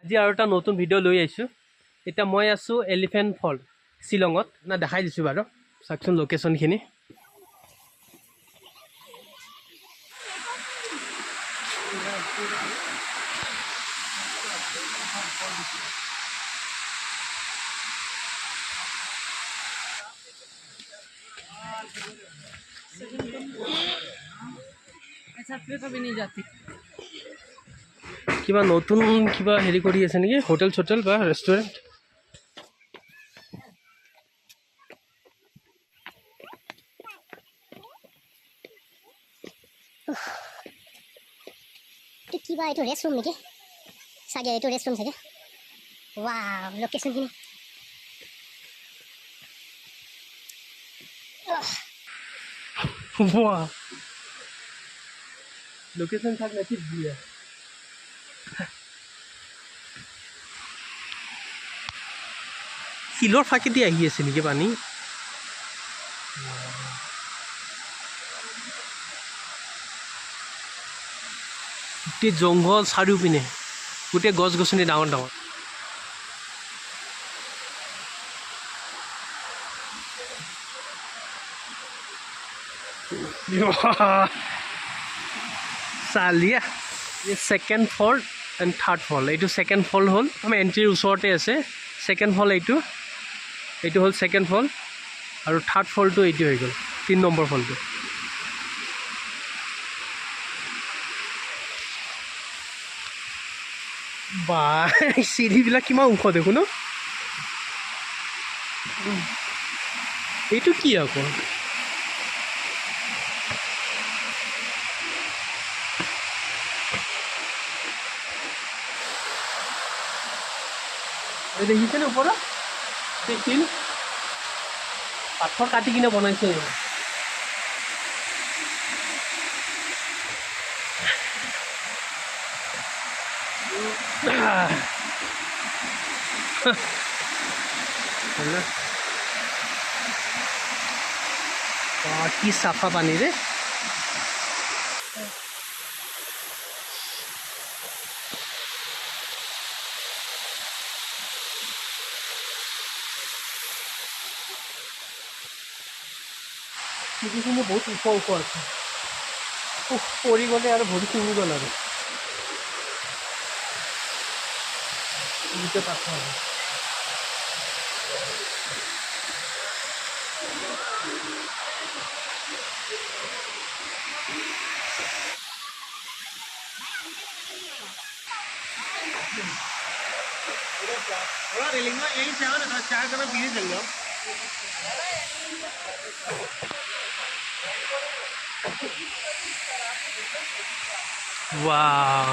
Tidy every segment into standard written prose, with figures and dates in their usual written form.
আজি আৰু এটা নতুন ভিডিঅ' লৈ আহিছোঁ। এতিয়া মই আছোঁ এলিফেণ্ট ফল শ্বিলঙত। না দেখাই দিছোঁ বাৰু, চাওকচোন লোকেশ্যনখিনি। কিবা নতুন কিবা হেৰি কৰি আছে নেকি, হোটেল চোটেল বা ৰেষ্টুৰেণ্ট। কিবা এইটো ৰেষ্টৰুম নেকি চাগে, এইটো ৰেষ্টৰুম চাগে। ৱাও লোকেশ্যনখিনি वाह लोकेशन था नसीब दिया। শিলৰ ফাঁকেদি আহি আছে নেকি পানী? গোটেই জংঘল চাৰিওপিনে, গোটেই গছ গছনি ডাঙৰ ডাঙৰ। চালিয়া এই ছেকেণ্ড ফল এণ্ড থাৰ্ড ফল। এইটো ছেকেণ্ড ফল হ'ল, আমাৰ এণ্ট্ৰিৰ ওচৰতে আছে। ছেকেণ্ড ফল এইটো হ'ল ছেকেণ্ড ফল, আৰু থাৰ্ড ফলটো এইটো হৈ গ'ল 3 নম্বৰ ফলটো। বা চিৰিবিলাক কিমান ওখ দেখোন ন। এইটো কি আকৌ? দেখিছেনে ওপৰত শিল পাথৰ কাটি কিনে বনাইছে। কি চাফা পানী ৰে। চিৰিখিনি বহুত ওখ ওখ আছে, পৰি গ'লে আৰু ভৰি ছিঙি গ'ল আৰু গোটেই পাথৰ। रेलिंग में यही से आओ ना, 4 कदम पीछे चल जाओ। वाह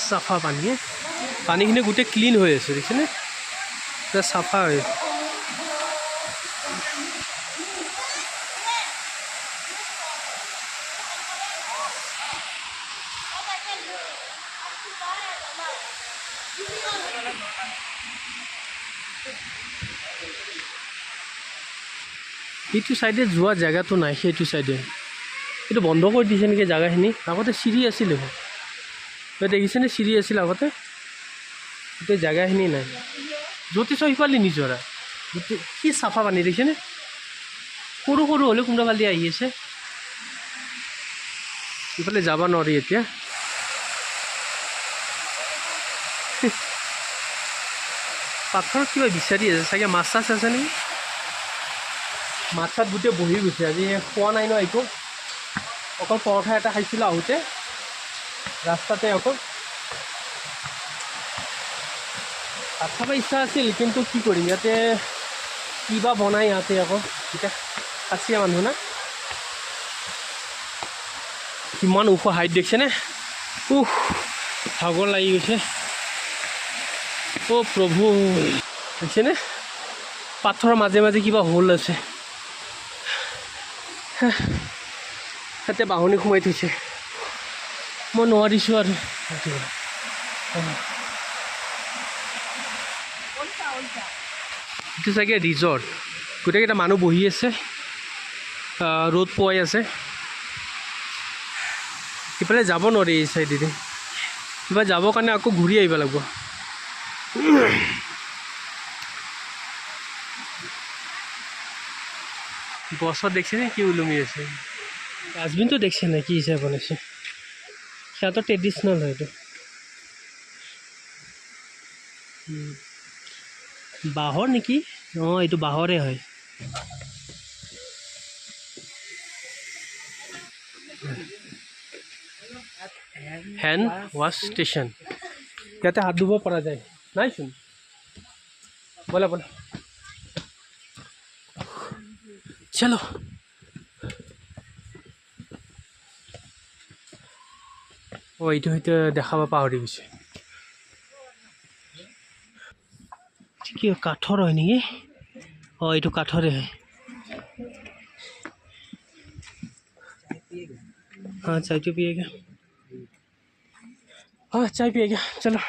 চাফা পানী, পানীখিনি গোটেই ক্লিন হৈ আছে দেখিছেনে, চাফা হৈ আছে। এইটো চাইডে যোৱা জেগাটো নাই, সেইটো চাইডে এইটো বন্ধ কৰি দিছে নেকি জেগাখিনি। আগতে চিৰি আছিল দেখোন, দেখিছেনে চিৰি আছিল আগতে, গোটেই জেগাখিনি নাই। য'তে চাই সিফালে নিজৰা, গোটেই কি চাফা পানী দেখিছেনে। সৰু সৰু হ'লেও কোনোবা ফালে আহি আছে, ইফালে যাব নোৱাৰি এতিয়া। পাথৰ কিবা বিচাৰি আছে চাগে, মাছ চাছ আছে নেকি। মাছ চাত গোটেই বহি গৈছে, আজি খোৱা নাই ন একো, অকল পৰঠা এটা খাইছিলোঁ আহোঁতে ৰাস্তাতে। অকল ভাত খাব ইচ্ছা আছিল, কিন্তু কি কৰিম, ইয়াতে কিবা বনাই ইয়াতে আকৌ, এতিয়া খাচীয়া মানুহ না। কিমান ওখ হাইট দেখিছেনে, ভাগৰ লাগি গৈছে। অ' প্ৰভু দেখিছেনে, পাথৰৰ মাজে মাজে কিবা হোল আছে, তাতে বাহনি সোমাই থৈছে। মই নোৱাৰিছোঁ আৰু এইটো চাগে ৰিজৰ্ট। গোটেইকেইটা মানুহ বহি আছে, ৰ'দ পোৱাই আছে। সিফালে যাব নোৱাৰি এই চাইডেদি, কিবা যাবৰ কাৰণে আকৌ ঘূৰি আহিব লাগিব। গছত দেখিছেনে কি ওলমি আছে? ডাষ্টবিনটো দেখিছে নাই কি হিচাপে বনাইছে? সিহঁতৰ ট্ৰেডিশ্যনেল হয় এইটো। বাঁহৰ নেকি? অঁ, এইটো বাঁহৰে হয়। হেণ্ড ৱাছ ষ্টেচন, ইয়াতে হাত ধুব পৰা যায়। নাইচোন, ব'লা ব'লা চলো। অঁ, এইটো হয়তো দেখাব পাহৰি গৈছে। কি কাঠৰ হয় নেকি? অঁ, এইটো কাঠৰে হয়। हाँ चाय तो पिएगा। हाँ चाय पिएगा, चलो।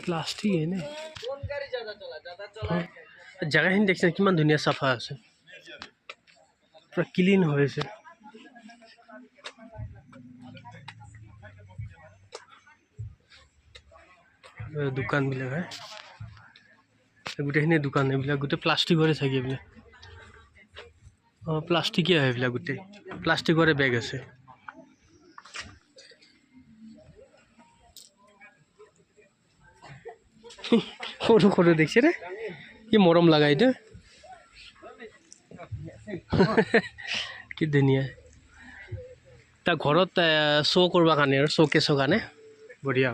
प्लास्टिक है ना, जगहখিনি দেখিছে কিমান ধুনীয়া চাফা আছে, পুৰা ক্লিন হৈ আছে। দোকানবিলাক হয়, গোটেইখিনি দোকান, এইবিলাক গোটেই প্লাষ্টিকৰে চাগে এইবিলাক। অঁ, প্লাষ্টিকে হয় এইবিলাক, গোটেই প্লাষ্টিকৰে বেগ আছে। সৰু সৰু দেখিছে নে কি মৰম লগা, এইটো কি ধুনীয়া। তাৰ ঘৰত শ্ব' কৰিব কাৰণে আৰু শ্ব'কেছৰ কাৰণে বঢ়িয়া।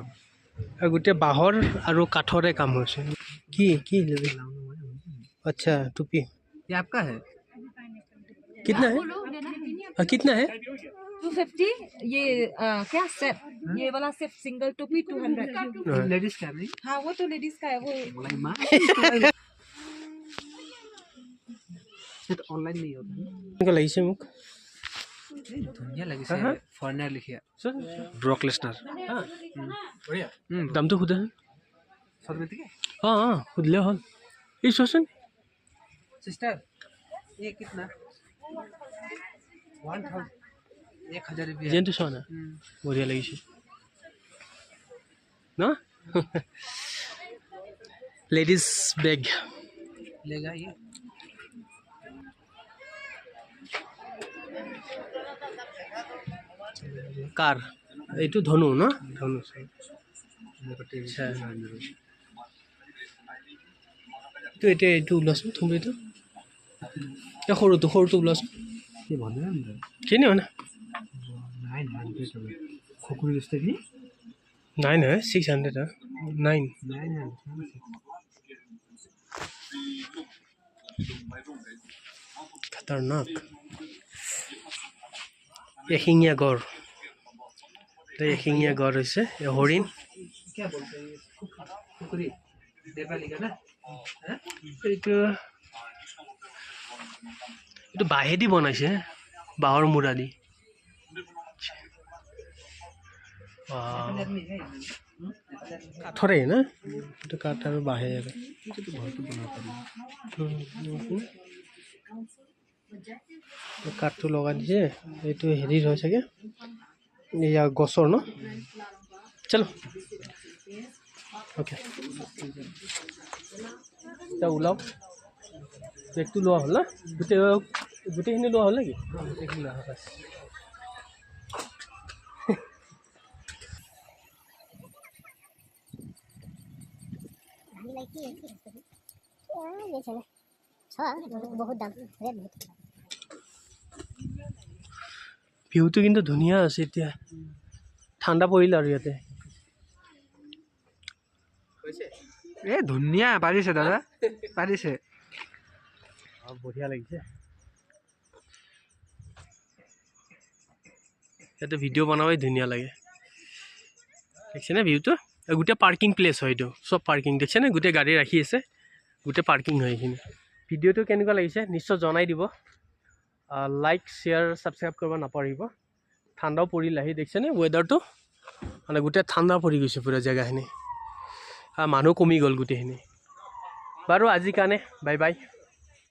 আৰু গোটেই বাঁহৰ আৰু কাঠৰে কাম হৈছে। কি কি ল'বি? আচ্ছা टोपी ये आपका है? कितना है? कितना है? 250। ये क्या सेट? ये वाला सेट सिंगल टोपी 200। लेडीज का नहीं? हाँ वो तो लेडीज का है वो। ये तो ऑनलाइन नहीं होता। এনেকুৱা লাগিছে মোক। धुनिया लगी हाँ, हाँ। से फॉरेनर लिखिए ब्रॉक लेसनर। বঢ়িয়া। দামটো সোধা। 100 रुपए ठीक है অঁ অঁ সুধিলে হ'ল। এই চোৱাচোন, सिस्टर, ये कितना? 1000 रुपया। ডিজাইনটো চোৱা না, বঢ়িয়া লাগিছে ন। লেডিজ বেগ। लेगा ये। কাৰ এইটো ধনু ন? ধনু আচ্ছা, এইটো এতিয়া এইটো ওলাচোন, থুমৰিটো এই সৰুটো সৰুটো ওলাচোন। ये भन्नु नि त किन होइन? 900 खोकुरी जस्तै नि 9 600 हो। 9 900 खतरनाक। एशिঙীয়া গড়, एशिঙীয়া গড় হৈছে হৰিণ। क्या बोलते हैं ये? खोकुरी नेपाली का ना? हाँ? এইটো এইটো বাঁহেদি বনাইছে, বাঁহৰ মূৰা দি। কাঠৰে না, এইটো কাঠ আৰু বাঁহে আৰু কাঠটো লগাই দিছে। এইটো হেৰিৰ হয় চাগে, এয়া গছৰ ন। চলো অ'কে, এতিয়া ওলাওক। বেগটো লোৱা হ'ল না? গোটেইখিনি লোৱা হ'ল নেকি? গোটেইখিনি লোৱা হ'ল। बहुत दाम रेट बहुत। ভিউটো কিন্তু ধুনীয়া আছে, এতিয়া ঠাণ্ডা পৰিল আৰু ইয়াতে। ए धुनिया पारिছে दादा पारिছে। বঢ়িয়া লাগিছে। ইয়াতে ভিডিঅ' বনাবই ধুনীয়া লাগে। দেখিছেনে ভিউটো? গোটেই পাৰ্কিং প্লেচ হয় এইটো, চব পাৰ্কিং দেখিছেনে? গোটেই গাড়ী ৰাখি আছে, গোটেই পাৰ্কিং হয় এইখিনি। ভিডিঅ'টো কেনেকুৱা লাগিছে নিশ্চয় জনাই দিব। লাইক শ্বেয়াৰ ছাবস্ক্ৰাইব কৰিব নাপাহৰিব ঠাণ্ডাও পৰিল আহি দেখিছেনে ৱেডাৰটো মানে গোটেই ঠাণ্ডা পৰি গৈছে পুৰা জেগাখিনি মানুহ কমি গ'ল গোটেইখিনি বাৰু আজিৰ কাৰণে বাই বাই